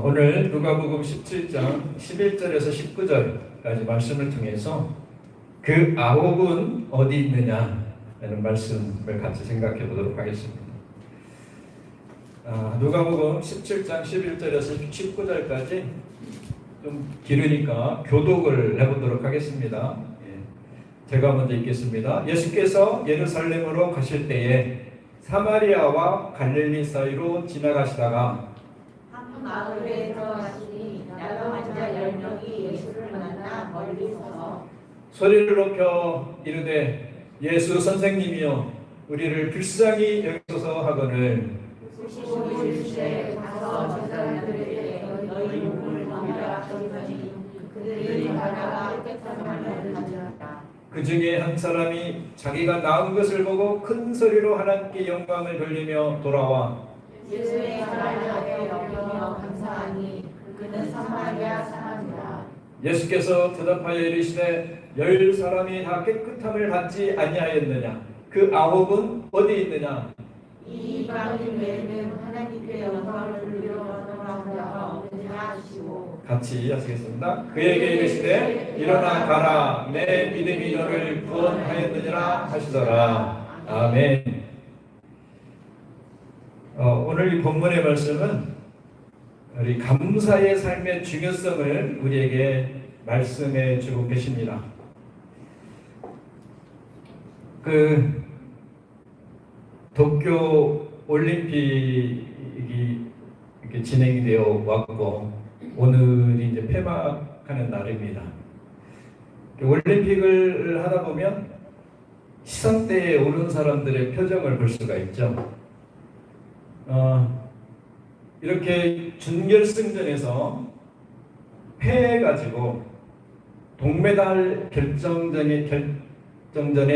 오늘 누가복음 17장 11절에서 19절까지 말씀을 통해서 그 아홉은 어디 있느냐라는 말씀을 같이 생각해 보도록 하겠습니다. 누가복음 17장 11절에서 19절까지 좀 길으니까 교독을 해보도록 하겠습니다. 제가 먼저 읽겠습니다. 예수께서 예루살렘으로 가실 때에 사마리아와 갈릴리 사이로 지나가시다가 한 마을에 들어가시니 나병 환자 10명이 예수를 만나 멀리 서서 소리를 높여 이르되 예수 선생님이여 우리를 불쌍히 여기소서 하거늘 수시고 일주일에 가서 저 사람들에게 너희 몸을 넘겨라 하더니 그들이 가다가 깨끗한 말을 가져왔다. 그 중에 한 사람이 자기가 나은 것을 보고 큰 소리로 하나님께 영광을 돌리며 돌아와 예수의 사랑하게 여기며 감사하니 그는 사마리아 사람이라. 예수께서 대답하여 이르시되 10사람이 다 깨끗함을 받지 아니하였느냐 그 아홉은 어디 있느냐 이 이방인 외에는 하나님께 영광을 돌리려 원하는 자가 없느냐 하시고 같이 하시겠습니다. 그에게 이르시되 일어나 가라 내 믿음이 너를 구원하였느니라 하시더라. 아멘. 오늘 이 본문의 말씀은 우리 감사의 삶의 중요성을 우리에게 말씀해 주고 계십니다. 그 도쿄 올림픽이 이렇게 진행이 되어 왔고 오늘이 이제 폐막하는 날입니다. 올림픽을 하다 보면 시상대에 오른 사람들의 표정을 볼 수가 있죠. 이렇게 준결승전에서 패해가지고 동메달 결정전에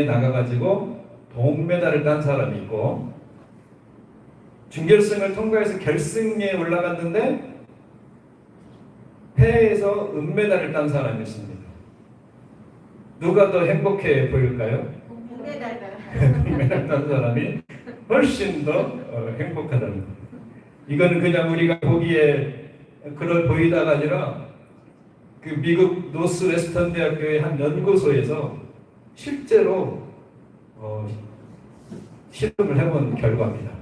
나가가지고 동메달을 딴 사람이 있고 준결승을 통과해서 결승에 올라갔는데 패해서 은메달을 딴 사람이 있습니다. 누가 더 행복해 보일까요? 은메달 딴 사람이 훨씬 더 행복하다는 것. 이거는 그냥 우리가 보기에 그럴 보이다가 아니라 그 미국 노스웨스턴 대학교의 한 연구소에서 실제로 실험을 해본 결과입니다.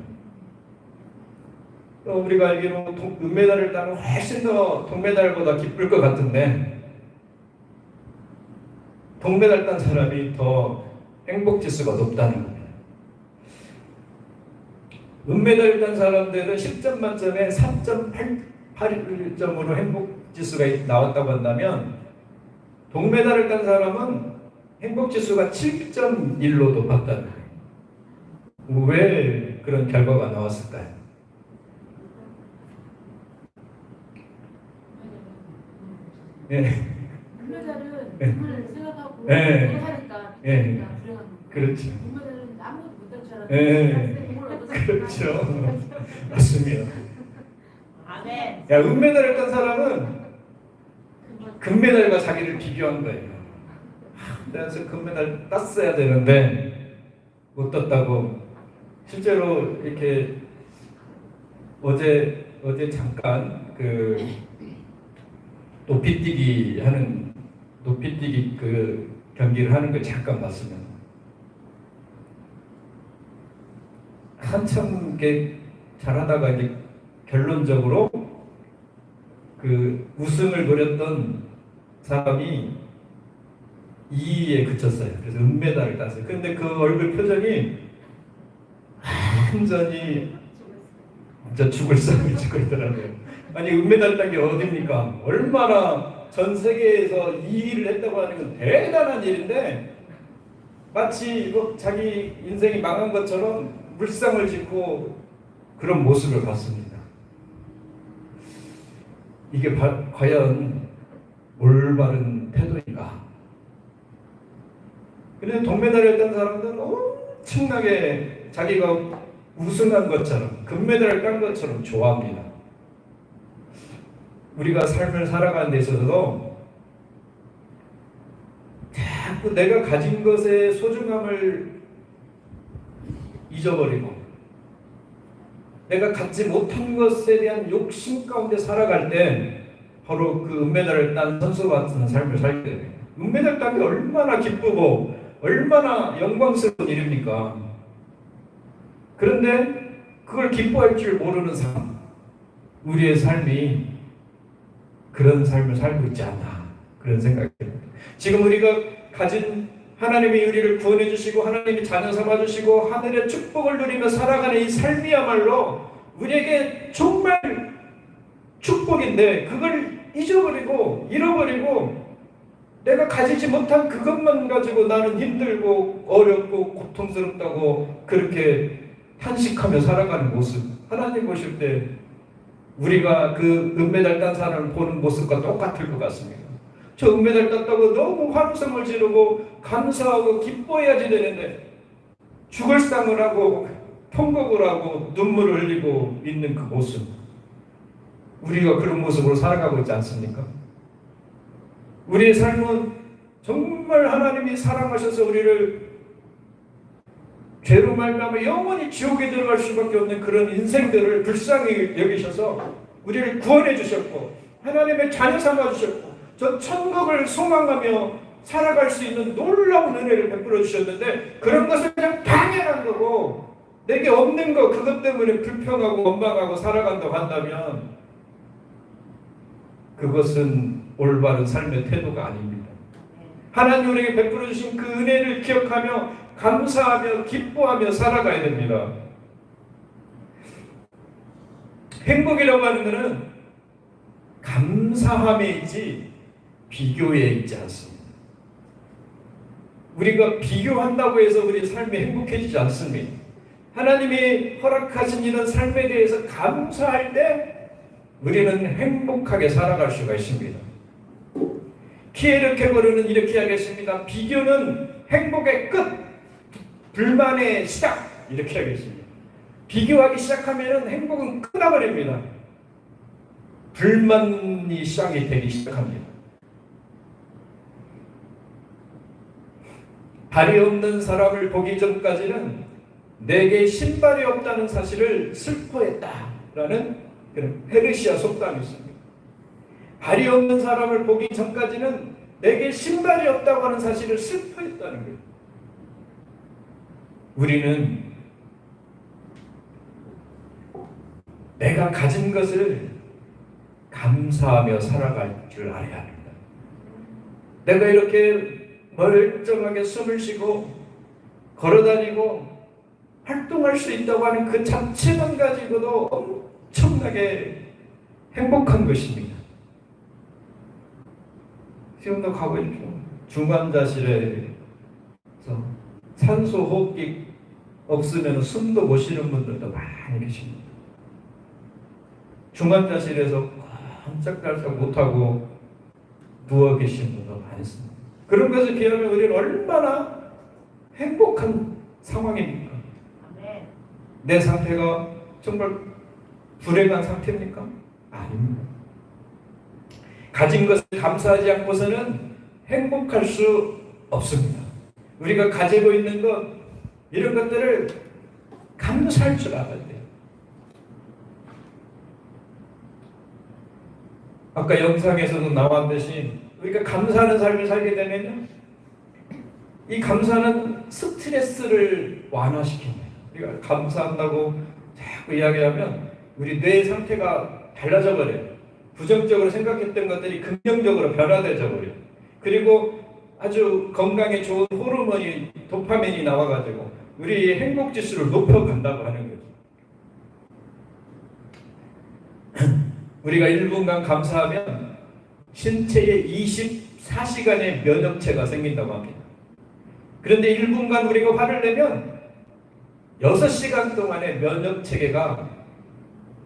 우리가 알기로 은메달을 따면 훨씬 더 동메달보다 기쁠 것 같은데 동메달 딴 사람이 더 행복지수가 높다는 겁니다. 은메달 딴 사람들은 10점 만점에 4.8점으로 행복지수가 나왔다고 한다면 동메달을 딴 사람은 행복지수가 7.1로 높았다는 거예요. 왜 그런 결과가 나왔을까요? 금메달은 돈을 생각하고 네. 하니까 네. 그렇죠. 금메달은 아무것도 못할 줄 네. 알았는데 그렇죠. 맞습니다. 아멘. 야, 은메달을 딴 사람은 금메달과 자기를 비교한 거예요. 내가 금메달 땄어야 되는데 못 땄다고. 실제로 이렇게 어제 잠깐 그 높이뛰기 그 경기를 하는 걸 잠깐 봤으면 한참 이렇게 잘하다가 이제 결론적으로 그 우승을 노렸던 사람이 2위에 그쳤어요. 그래서 은메달을 땄어요. 그런데 그 얼굴 표정이 완전히 진짜 죽을 싸움이 치고 있더라고요. 아니 은메달 딴 게 어딥니까? 얼마나 전 세계에서 2위를 했다고 하는 건 대단한 일인데 마치 이거 자기 인생이 망한 것처럼 물상을 짓고 그런 모습을 봤습니다. 이게 과연 올바른 태도인가? 그런데 동메달을 딴 사람들은 엄청나게 자기가 우승한 것처럼 금메달을 딴 것처럼 좋아합니다. 우리가 삶을 살아가는 데 있어서도 자꾸 내가 가진 것의 소중함을 잊어버리고 내가 갖지 못한 것에 대한 욕심 가운데 살아갈 때 바로 그 은메달을 딴 선수 같은 삶을 살게 돼요. 은메달 딴 게 얼마나 기쁘고 얼마나 영광스러운 일입니까? 그런데 그걸 기뻐할 줄 모르는 사람, 우리의 삶이 그런 삶을 살고 있지 않나, 그런 생각이 듭니다. 지금 우리가 가진 하나님이 우리를 구원해 주시고 하나님이 자녀 삼아 주시고 하늘의 축복을 누리며 살아가는 이 삶이야말로 우리에게 정말 축복인데, 그걸 잊어버리고 잃어버리고 내가 가지지 못한 그것만 가지고 나는 힘들고 어렵고 고통스럽다고 그렇게 탄식하며 살아가는 모습, 하나님 보실 때 우리가 그 은메달 딴 사람을 보는 모습과 똑같을 것 같습니다. 저 은메달 땄다고 너무 환성을 지르고 감사하고 기뻐해야지 되는데 죽을 상을 하고 통곡을 하고 눈물을 흘리고 있는 그 모습, 우리가 그런 모습으로 살아가고 있지 않습니까? 우리의 삶은 정말 하나님이 사랑하셔서 우리를 죄로 말미암아 영원히 지옥에 들어갈 수밖에 없는 그런 인생들을 불쌍히 여기셔서 우리를 구원해 주셨고 하나님의 자녀 삼아 주셨고 저 천국을 소망하며 살아갈 수 있는 놀라운 은혜를 베풀어 주셨는데, 그런 것을 그냥 당연한 거고 내게 없는 거 그것 때문에 불평하고 원망하고 살아간다고 한다면 그것은 올바른 삶의 태도가 아닙니다. 하나님 우리에게 베풀어 주신 그 은혜를 기억하며 감사하며 기뻐하며 살아가야 됩니다. 행복이라고 하는 것은 감사함에 있지 비교에 있지 않습니다. 우리가 비교한다고 해서 우리 삶이 행복해지지 않습니다. 하나님이 허락하신 이런 삶에 대해서 감사할 때 우리는 행복하게 살아갈 수가 있습니다. 키에르케고르는 이렇게 하겠습니다. 비교는 행복의 끝, 불만의 시작, 이렇게 하겠습니다. 비교하기 시작하면 행복은 끝나버립니다. 불만이 시작이 되기 시작합니다. 발이 없는 사람을 보기 전까지는 내게 신발이 없다는 사실을 슬퍼했다라는 그런 페르시아 속담이 있습니다. 발이 없는 사람을 보기 전까지는 내게 신발이 없다고 하는 사실을 슬퍼했다는 거예요. 우리는 내가 가진 것을 감사하며 살아갈 줄 알아야 합니다. 내가 이렇게 멀쩡하게 숨을 쉬고 걸어다니고 활동할 수 있다고 하는 그 자체만 가지고도 엄청나게 행복한 것입니다. 지금도 가고 있죠. 중환자실에서 산소 호흡기 없으면 숨도 못 쉬는 분들도 많이 계십니다. 중환자실에서 깜짝달싹 못하고 누워 계신 분도 많습니다. 그런 것을 기하면 우리는 얼마나 행복한 상황입니까? 내 상태가 정말 불행한 상태입니까? 아닙니다. 가진 것을 감사하지 않고서는 행복할 수 없습니다. 우리가 가지고 있는 것, 이런 것들을 감사할 줄 알아야 돼요. 아까 영상에서도 나왔듯이 우리가 감사하는 삶을 살게 되면요, 이 감사는 스트레스를 완화시킵니다. 우리가 감사한다고 자꾸 이야기하면 우리 뇌 상태가 달라져 버려요. 부정적으로 생각했던 것들이 긍정적으로 변화되어 버려요. 그리고 아주 건강에 좋은 호르몬이 도파민이 나와가지고 우리 행복 지수를 높여간다고 하는 거죠. 우리가 1분간 감사하면 신체에 24시간의 면역체가 생긴다고 합니다. 그런데 1분간 우리가 화를 내면 6시간 동안의 면역체계가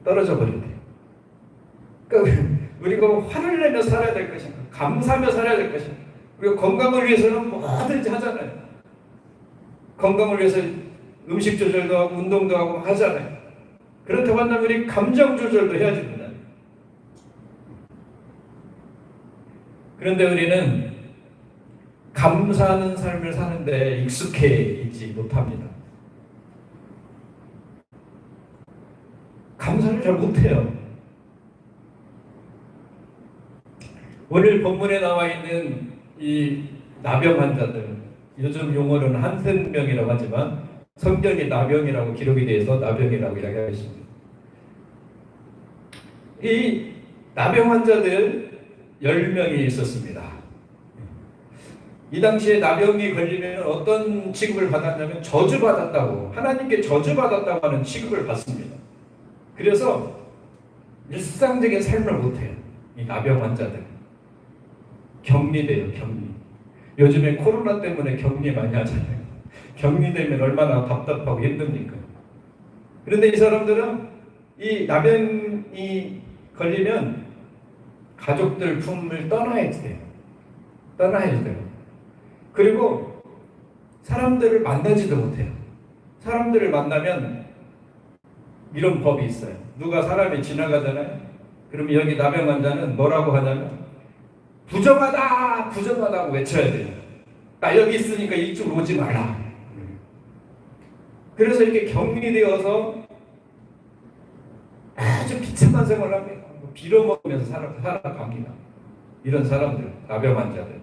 떨어져 버린대요. 그러니까 우리가 화를 내며 살아야 될 것인가, 감사하며 살아야 될 것인가. 우리가 건강을 위해서는 뭐든지 하잖아요. 건강을 위해서 음식 조절도 하고 운동도 하고 하잖아요. 그렇다고 한다면 우리 감정 조절도 해야 됩니다. 그런데 우리는 감사하는 삶을 사는데 익숙해 있지 못합니다. 감사를 잘 못해요. 오늘 본문에 나와 있는 이 나병 환자들, 요즘 용어로는 한센병이라고 하지만 성경에 나병이라고 기록이 돼서 나병이라고 이야기하겠습니다. 이 나병 환자들 10명이 있었습니다. 이 당시에 나병이 걸리면 어떤 취급을 받았냐면 저주받았다고, 하나님께 저주받았다고 하는 취급을 받습니다. 그래서 일상적인 삶을 못해요. 이 나병 환자들 격리돼요. 격리. 요즘에 코로나 때문에 격리 많이 하잖아요. 격리되면 얼마나 답답하고 힘듭니까? 그런데 이 사람들은 이 나병이 걸리면 가족들 품을 떠나야 돼요. 떠나야 돼요. 그리고 사람들을 만나지도 못해요. 사람들을 만나면 이런 법이 있어요. 누가 사람이 지나가잖아요. 그러면 여기 나병 환자는 뭐라고 하냐면 부정하다! 부정하다고 외쳐야 돼요. 나 여기 있으니까 이쪽으로 오지 마라. 그래서 이렇게 격리되어서 아주 비참한 생활을 합니다. 빌어먹으면서 살아갑니다. 이런 사람들, 나병 환자들.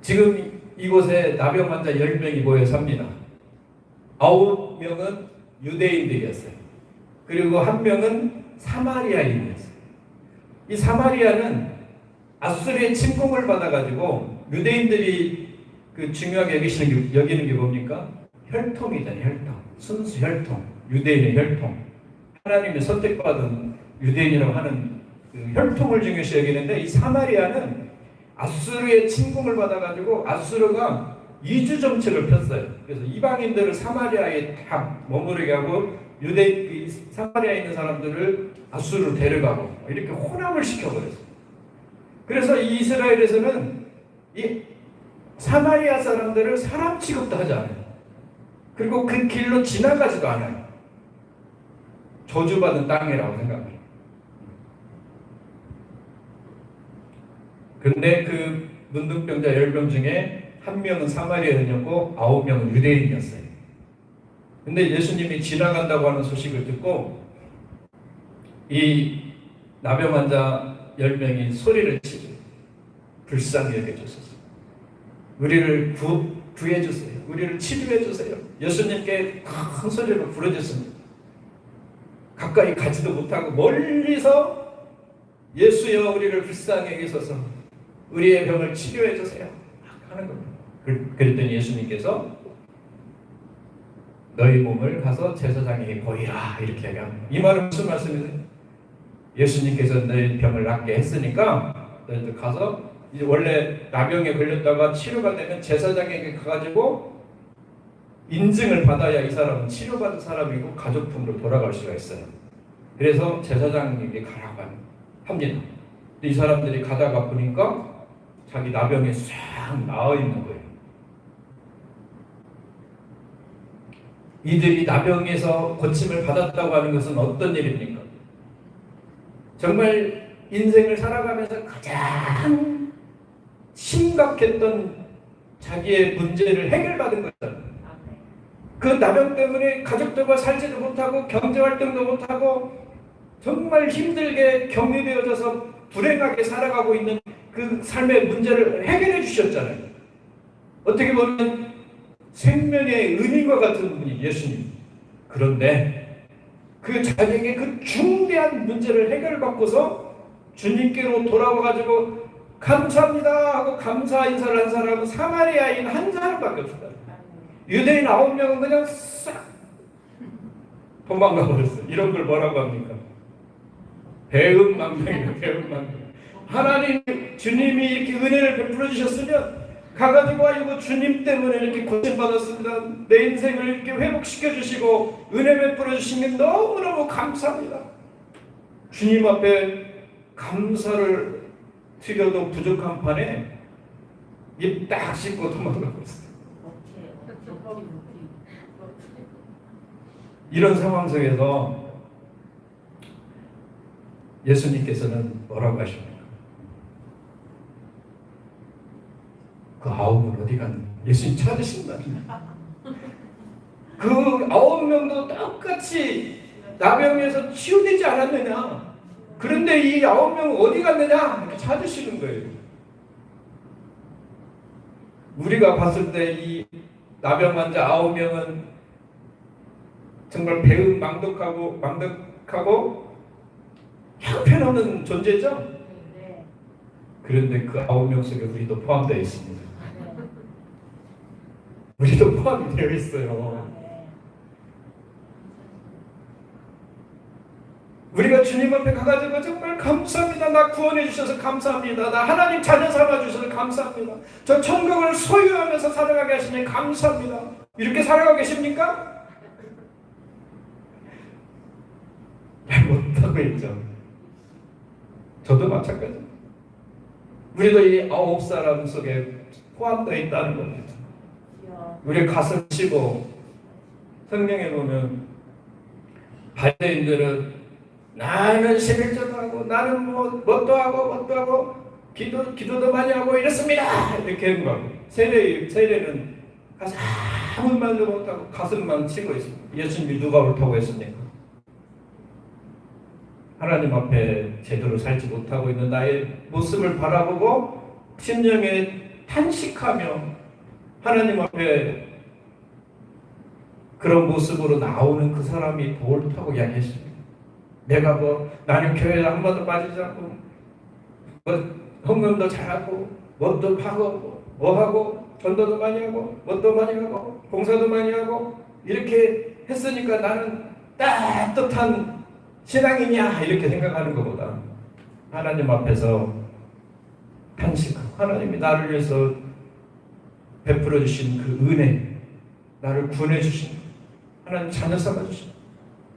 지금 이곳에 나병 환자 10명이 모여 삽니다. 9명은 유대인들이었어요. 그리고 1명은 사마리아인이었어요. 이 사마리아는 아수르의 침공을 받아가지고 유대인들이 그 중요하게 여기는 게 뭡니까? 혈통이잖아요. 혈통. 순수 혈통. 유대인의 혈통. 하나님의 선택받은 유대인이라고 하는 그 혈통을 중요시 여기는데 이 사마리아는 아수르의 침공을 받아가지고 아수르가 이주 정책을 폈어요. 그래서 이방인들을 사마리아에 다 머무르게 하고 사마리아에 있는 사람들을 아수르로 데려가고 이렇게 혼합을 시켜버렸어요. 그래서 이 이스라엘에서는 이 사마리아 사람들을 사람 취급도 하지 않아요. 그리고 그 길로 지나가지도 않아요. 저주받은 땅이라고 생각해요. 근데 그 문둥병자 10명 중에 1명은 사마리아인이었고 9명은 유대인이었어요. 근데 예수님이 지나간다고 하는 소식을 듣고 이 나병 환자 10명이 소리를 치죠. 불쌍히 여겨주소서. 우리를 구해주세요. 우리를 치료해주세요. 예수님께 큰 소리로 부르짖습니다. 가까이 가지도 못하고 멀리서 예수여 우리를 불쌍히 여기소서. 우리의 병을 치료해주세요. 하는 겁니다. 그랬더니 예수님께서 너희 몸을 가서 제사장에게 보이라 이렇게 얘기합니다. 이 말은 무슨 말씀이세요? 예수님께서 너희 병을 낫게 했으니까 너희들 가서 이제 원래 나병에 걸렸다가 치료가 되면 제사장에게 가가지고 인증을 받아야 이 사람은 치료받은 사람이고 가족품으로 돌아갈 수가 있어요. 그래서 제사장에게 가라고 합니다. 근데 이 사람들이 가다가 보니까 자기 나병에 싹 나와 있는 거예요. 이들이 나병에서 고침을 받았다고 하는 것은 어떤 일입니까? 정말 인생을 살아가면서 가장 심각했던 자기의 문제를 해결받은 거잖아요. 그 나병 때문에 가족들과 살지도 못하고 경제활동도 못하고 정말 힘들게 격리되어져서 불행하게 살아가고 있는 그 삶의 문제를 해결해 주셨잖아요. 어떻게 보면 생명의 은인과 같은 분이 예수님. 그런데 그 자기에게 그 중대한 문제를 해결받고서 주님께로 돌아와가지고 감사합니다 하고 감사 인사를 한 사람은 사마리아인 한 사람밖에 없었다. 유대인 9명은 그냥 싹 도망가 버렸어요. 이런 걸 뭐라고 합니까? 배은망명이에요. 배은망명. 하나님 주님이 이렇게 은혜를 베풀어 주셨으면 가가지고 이거 주님 때문에 이렇게 고침받았습니다. 내 인생을 이렇게 회복시켜 주시고 은혜 베풀어 주신 게 너무너무 감사합니다. 주님 앞에 감사를 드려도 부족한 판에 입 딱 씻고 도망가고 있어요. 이런 상황 속에서 예수님께서는 뭐라고 하십니까? 그 9은 어디 갔는지 예수님 찾으신다. 그 9명도 똑같이 나병에서 치유되지 않았느냐? 그런데 이 9명은 어디 갔느냐? 이렇게 찾으시는 거예요. 우리가 봤을 때 이 나병 환자 9명은 정말 배은망덕하고 형편없는 존재죠. 네. 그런데 그 9명 속에 우리도 포함되어 있습니다. 우리도 포함이 되어 있어요. 우리가 주님 앞에 가가지고 정말 감사합니다. 나 구원해 주셔서 감사합니다. 나 하나님 자녀 삼아 주셔서 감사합니다. 저 천국을 소유하면서 살아가게 하시니 감사합니다. 이렇게 살아가고 계십니까? 못하고 있죠. 저도 마찬가지입니다. 우리도 이 9사람 속에 포함되어 있다는 겁니다. 우리 가슴 치고 성경에 보면 바리새인들은 나는 11조도 하고 나는 뭣도 하고 기도도 많이 하고 이랬습니다. 이렇게 하는 거고 세례는 가서 아무 말도 못하고 가슴만 치고 있습니다. 예수님이 누가 옳다고 했습니까? 하나님 앞에 제대로 살지 못하고 있는 나의 모습을 바라보고 심령에 탄식하며 하나님 앞에 그런 모습으로 나오는 그 사람이 더 옳다고 이야기했습니다. 내가 나는 교회에 한 번도 빠지지 않고 헌금도 잘하고 뭣도 하고 뭐하고 전도도 많이 하고 뭣도 많이 하고 봉사도 많이 하고 이렇게 했으니까 나는 따뜻한 신앙이냐 이렇게 생각하는 것보다 하나님 앞에서 탄식하고 하나님이 나를 위해서 베풀어 주신 그 은혜, 나를 구원해 주신 하나님 자녀 삼아 주신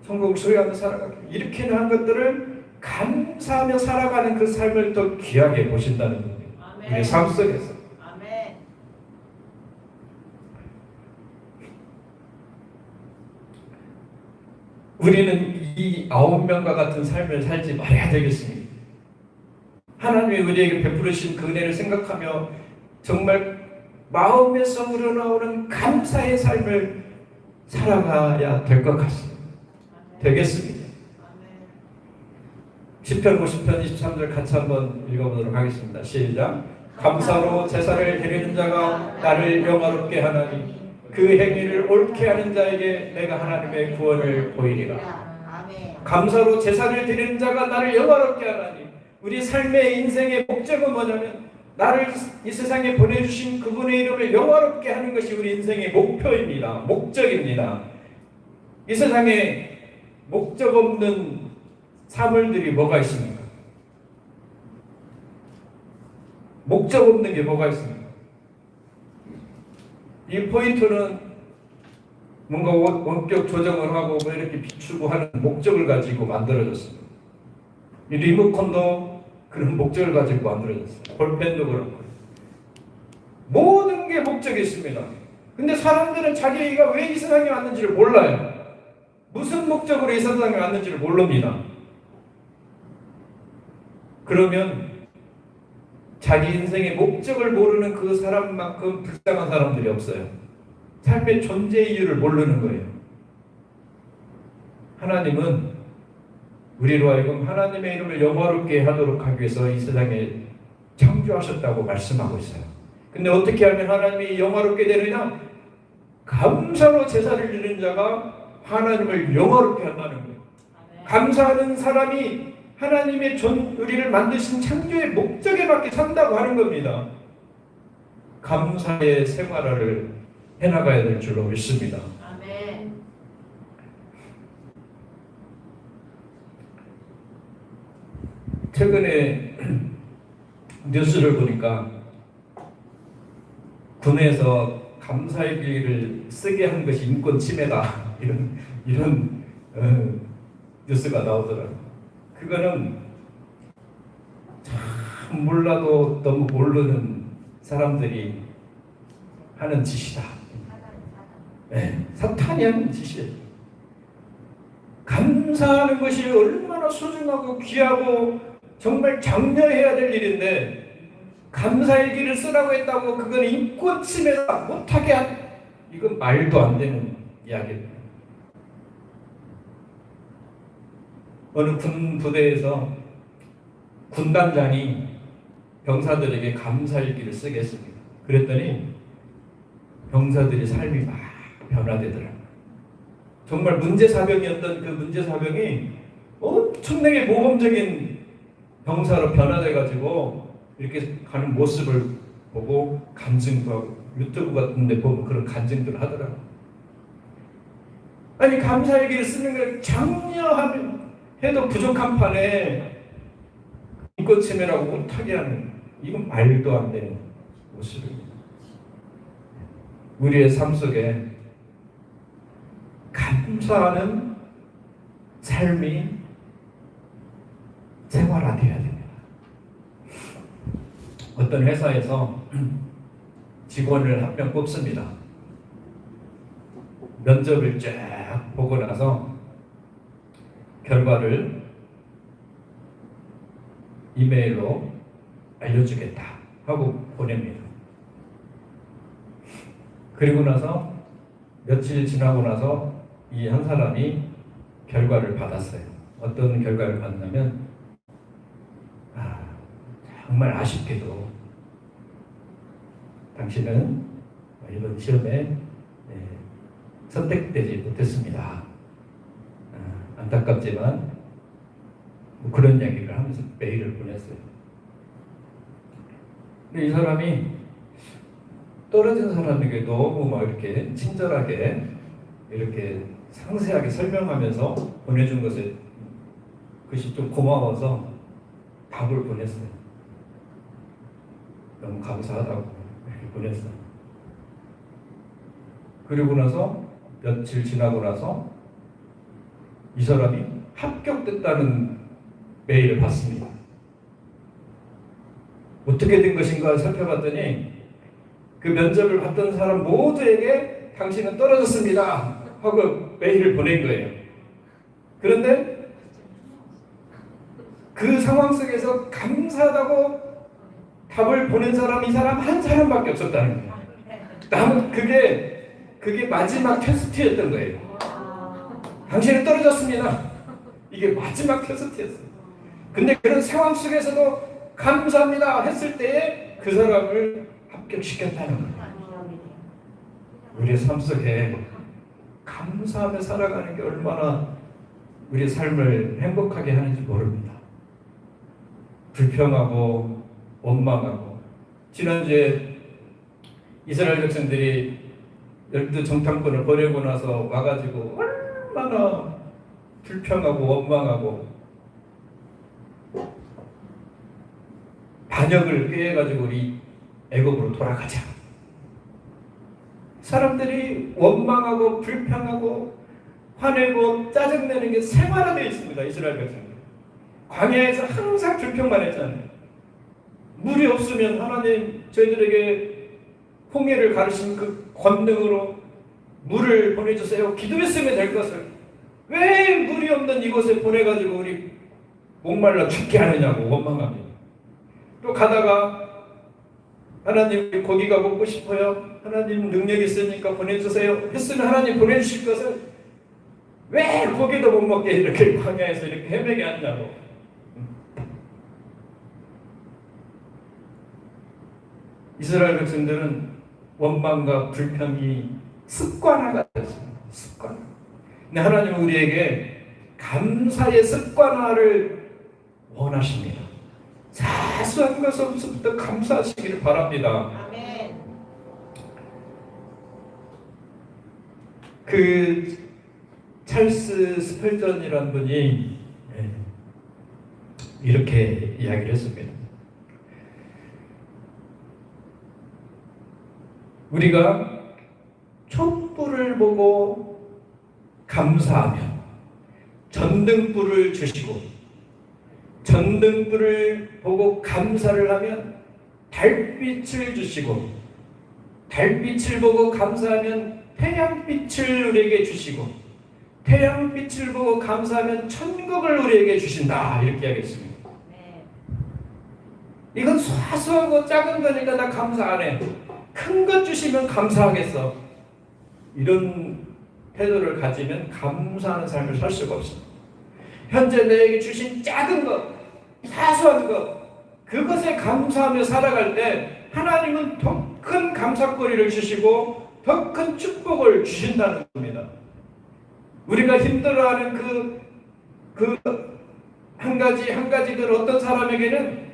천국을 소유하며 살아가기 이렇게 한 것들을 감사하며 살아가는 그 삶을 더 귀하게 보신다는 겁니다. 우리의 삶 속에서. 아멘. 우리는 이 9명과 같은 삶을 살지 말아야 되겠습니다. 하나님이 우리에게 베푸르신 그 은혜를 생각하며 정말 마음에서 우러나오는 감사의 삶을 살아가야 될 것 같습니다. 되겠습니다. 시편 50편 23절 같이 한번 읽어보도록 하겠습니다. 시작. 감사로 제사를 드리는 자가 나를 영화롭게 하나니 그 행위를 옳게 하는 자에게 내가 하나님의 구원을 보이리라. 감사로 제사를 드리는 자가 나를 영화롭게 하나니 우리 삶의 인생의 목적은 뭐냐면 나를 이 세상에 보내주신 그분의 이름을 영화롭게 하는 것이 우리 인생의 목표입니다. 목적입니다. 이 세상에 목적 없는 사물들이 뭐가 있습니까? 목적 없는 게 뭐가 있습니까? 이 포인트는 뭔가 원격 조정을 하고 뭐 이렇게 비추고 하는 목적을 가지고 만들어졌습니다. 이 리모컨도 그런 목적을 가지고 만들어졌어요. 볼펜도 그렇고 모든 게 목적이 있습니다. 근데 사람들은 자기가 왜 이 세상에 왔는지를 몰라요. 무슨 목적으로 이 세상에 왔는지를 모릅니다. 그러면 자기 인생의 목적을 모르는 그 사람만큼 불쌍한 사람들이 없어요. 삶의 존재 이유를 모르는 거예요. 하나님은 우리로 하여금 하나님의 이름을 영화롭게 하도록 하기 위해서 이 세상에 창조하셨다고 말씀하고 있어요. 근데 어떻게 하면 하나님이 영화롭게 되느냐? 감사로 제사를 드리는 자가 하나님을 영화롭게 한다는 거예요. 감사하는 사람이 하나님의 우리를 만드신 창조의 목적에 맞게 산다고 하는 겁니다. 감사의 생활을 해나가야 될 줄로 믿습니다. 아멘. 최근에 뉴스를 보니까 군에서 감사일기를 쓰게 한 것이 인권 침해다 이런 뉴스가 나오더라고요. 그거는 참 몰라도 너무 모르는 사람들이 하는 짓이다. 네, 사탄이 하는 짓이에요. 감사하는 것이 얼마나 소중하고 귀하고 정말 장려해야 될 일인데 감사일기를 쓰라고 했다고 그건 인권 침해다 못하게 한 이건 말도 안 되는 이야기입니다. 어느 군 부대에서 군단장이 병사들에게 감사일기를 쓰게 했습니다. 그랬더니 병사들의 삶이 막 변화되더라고요. 정말 문제사병이었던 그 문제사병이 엄청나게 모범적인 병사로 변화돼가지고 이렇게 가는 모습을 보고 간증도 하고 유튜브 같은 데 보면 그런 간증들을 하더라고요. 아니 감사일기를 쓰는 걸 장려하면 해도 부족한 판에 인권침해라고 못하게 하는 이건 말도 안 되는 모습입니다. 우리의 삶 속에 감사하는 삶이 생활화되어야 됩니다. 어떤 회사에서 직원을 한 명 뽑습니다. 면접을 쫙 보고 나서 결과를 이메일로 알려주겠다 하고 보냅니다. 그리고 나서 며칠 지나고 나서 이 한 사람이 결과를 받았어요. 어떤 결과를 받냐면 정말 아쉽게도 당신은 이번 시험에 선택되지 못했습니다. 안타깝지만 그런 이야기를 하면서 메일을 보냈어요. 근데 이 사람이 떨어진 사람에게 너무 막 이렇게 친절하게 이렇게 상세하게 설명하면서 보내준 것이 좀 고마워서 답을 보냈어요. 너무 감사하다고 이렇게 보냈어요. 그리고 나서 며칠 지나고 나서 이 사람이 합격됐다는 메일을 받습니다. 어떻게 된 것인가 살펴봤더니 그 면접을 봤던 사람 모두에게 당신은 떨어졌습니다 하고 메일을 보낸 거예요. 그런데 그 상황 속에서 감사하다고 답을 보낸 사람이 이 사람 한 사람밖에 없었다는 거예요. 남은 그게 마지막 테스트였던 거예요. 당신은 떨어졌습니다. 이게 마지막 테스트였어요. 근데 그런 상황 속에서도 감사합니다 했을 때에 그 사람을 합격시켰다는 거예요. 우리의 삶 속에 감사하며 살아가는 게 얼마나 우리의 삶을 행복하게 하는지 모릅니다. 불평하고 원망하고 지난주에 이스라엘 백성들이 열두 정탐꾼을 보내고 나서 와가지고 얼마나 불평하고 원망하고 반역을 꾀해가지고 우리 애국으로 돌아가자. 사람들이 원망하고 불평하고 화내고 짜증내는 게 생활화되어 있습니다. 이스라엘 백성들. 광야에서 항상 불평만 했잖아요. 물이 없으면 하나님 저희들에게 홍해를 가르친 그 권능으로 물을 보내주세요. 기도했으면 될 것을 왜 물이 없는 이곳에 보내가지고 우리 목말라 죽게 하느냐고 원망합니다. 또 가다가 하나님 고기가 먹고 싶어요. 하나님 능력 있으니까 보내주세요. 했으면 하나님 보내주실 것을 왜 고기도 못 먹게 이렇게 광야에서 이렇게 헤매게 하냐고. 이스라엘 백성들은 원망과 불평이 습관화가 됐습니다. 습관. 근데 하나님은 우리에게 감사의 습관화를 원하십니다. 사소한 것부터 감사하시기를 바랍니다. 아멘. 그 찰스 스펠전이라는 분이 이렇게 이야기를 했습니다. 우리가 촛불을 보고 감사하면 전등불을 주시고 전등불을 보고 감사를 하면 달빛을 주시고 달빛을 보고 감사하면 태양빛을 우리에게 주시고 태양빛을 보고 감사하면 천국을 우리에게 주신다. 이렇게 이야기했습니다. 이건 사소하고 작은 거니까 나 감사 안 해. 큰 것 주시면 감사하겠어. 이런 태도를 가지면 감사하는 삶을 살 수가 없습니다. 현재 내게 주신 작은 것, 사소한 것, 그것에 감사하며 살아갈 때 하나님은 더 큰 감사거리를 주시고 더 큰 축복을 주신다는 겁니다. 우리가 힘들어하는 그 한 가지들 어떤 사람에게는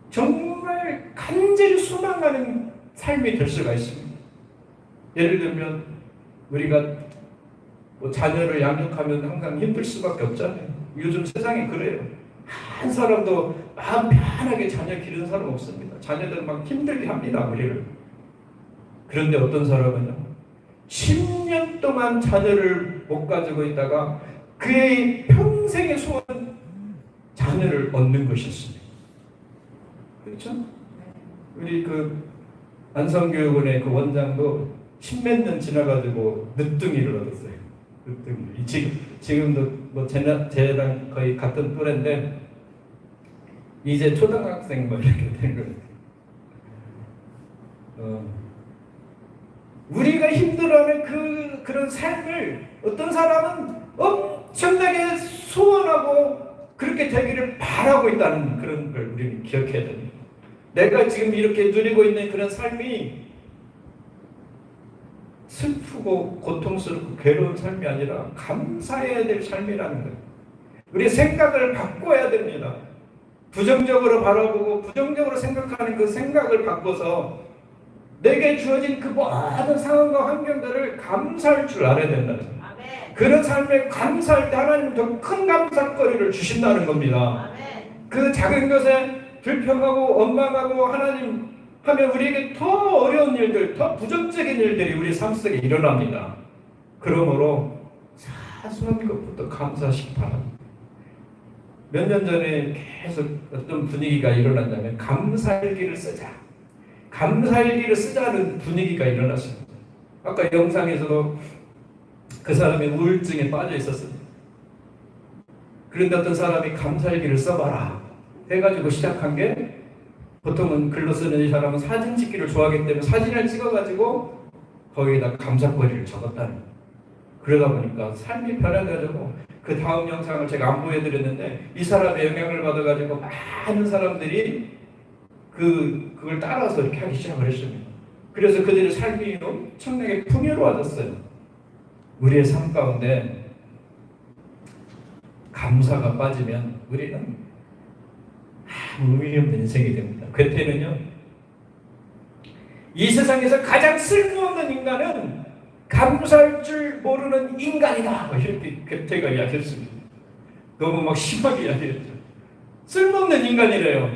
정말 간절히 소망하는 삶이 될 수가 있습니다. 예를 들면 우리가 뭐 자녀를 양육하면 항상 힘들 수밖에 없잖아요. 요즘 세상이 그래요. 한 사람도 마음 편하게 자녀 기르는 사람 없습니다. 자녀들 막 힘들게 합니다, 우리를. 그런데 어떤 사람은요, 10년 동안 자녀를 못 가지고 있다가 그의 평생의 소원은 자녀를 얻는 것이었습니다. 그렇죠? 우리 안성교육원의 그 원장도 10몇 년 지나가지고 늦둥이를 얻었어요. 늦둥이. 지금도 뭐 쟤랑 거의 같은 또래인데 이제 초등학생 뭐 이렇게 된 거예요. 우리가 힘들어하는 그런 삶을 어떤 사람은 엄청나게 소원하고 그렇게 되기를 바라고 있다는 그런 걸 우리는 기억해야 됩니다. 내가 지금 이렇게 누리고 있는 그런 삶이 슬프고 고통스럽고 괴로운 삶이 아니라 감사해야 될 삶이라는 거예요. 우리 생각을 바꿔야 됩니다. 부정적으로 바라보고 부정적으로 생각하는 그 생각을 바꿔서 내게 주어진 그 모든 상황과 환경들을 감사할 줄 알아야 된다는 거예요. 그런 삶에 감사할 때 하나님은 더 큰 감사거리를 주신다는 겁니다. 그 작은 것에 불평하고 원망하고 하나님 하면 우리에게 더 어려운 일들, 더 부정적인 일들이 우리 삶 속에 일어납니다. 그러므로 사소한 것부터 감사하시기 바랍니다. 몇 년 전에 계속 어떤 분위기가 일어났냐면 감사일기를 쓰자. 감사일기를 쓰자는 분위기가 일어났습니다. 아까 영상에서도 그 사람이 우울증에 빠져 있었습니다. 그런데 어떤 사람이 감사일기를 써봐라 해가지고 시작한 게, 보통은 글로 쓰는 이 사람은 사진 찍기를 좋아하기 때문에 사진을 찍어가지고 거기에다 감사거리를 적었다는 거예요. 그러다 보니까 삶이 변해가지고 그 다음 영상을 제가 안 보여드렸는데 이 사람의 영향을 받아가지고 많은 사람들이 그걸 따라서 이렇게 하기 시작을 했습니다. 그래서 그들의 삶이 엄청나게 풍요로워졌어요. 우리의 삶 가운데 감사가 빠지면 우리는 아무 의미 없는 인생이 됩니다. 괴테는요, 이 세상에서 가장 쓸모없는 인간은 감사할 줄 모르는 인간이다, 이렇게 괴테가 이야기했습니다. 너무 막 심하게 이야기했죠. 쓸모없는 인간이래요.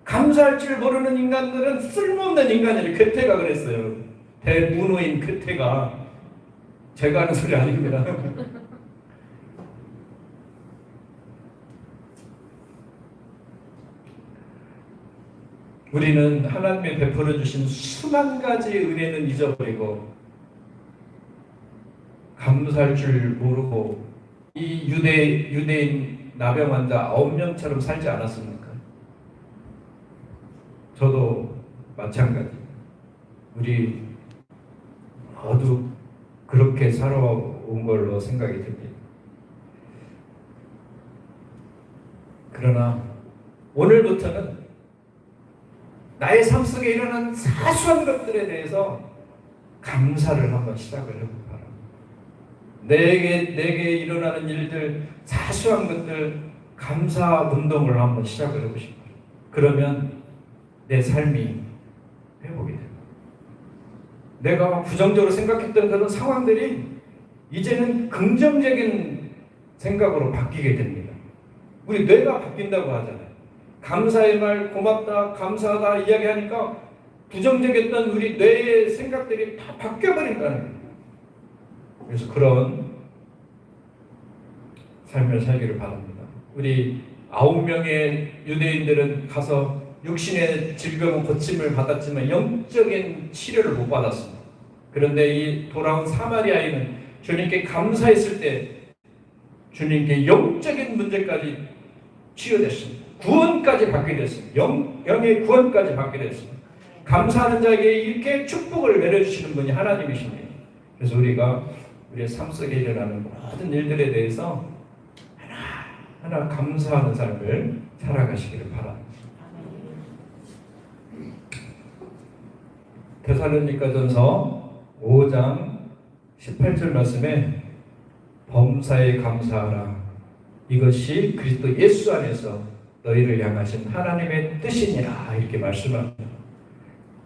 감사할 줄 모르는 인간들은 쓸모없는 인간이래요. 괴테가 그랬어요. 대문호인 괴테가. 제가 하는 소리 아닙니다. 우리는 하나님이 베풀어 주신 수만 가지 은혜는 잊어버리고 감사할 줄 모르고 이 유대인 나병 환자 9명처럼 살지 않았습니까? 저도 마찬가지. 우리 모두 그렇게 살아온 걸로 생각이 듭니다. 그러나 오늘부터는 나의 삶 속에 일어난 사소한 것들에 대해서 감사를 한번 시작을 해보기 바랍니다. 내게 일어나는 일들, 사소한 것들, 감사 운동을 한번 시작을 해보시기 바랍니다. 그러면 내 삶이 회복이 됩니다. 내가 부정적으로 생각했던 그런 상황들이 이제는 긍정적인 생각으로 바뀌게 됩니다. 우리 뇌가 바뀐다고 하잖아요. 감사의 말, 고맙다, 감사하다 이야기하니까 부정적이었던 우리 뇌의 생각들이 다 바뀌어버린다는 거예요. 그래서 그런 삶을 살기를 바랍니다. 우리 9명의 유대인들은 가서 육신의 질병은 고침을 받았지만 영적인 치료를 못 받았습니다. 그런데 이 돌아온 사마리아인은 주님께 감사했을 때 주님께 영적인 문제까지 치유됐습니다. 구원까지 받게 됐습니다. 영의 구원까지 받게 됐습니다. 감사하는 자에게 이렇게 축복을 내려주시는 분이 하나님이십니다. 그래서 우리가 우리의 삶 속에 일어나는 모든 일들에 대해서 하나 감사하는 삶을 살아가시기를 바랍니다. 데살로니가전서 5장 18절 말씀에 범사에 감사하라. 이것이 그리스도 예수 안에서 너희를 향하신 하나님의 뜻이니라 이렇게 말씀합니다.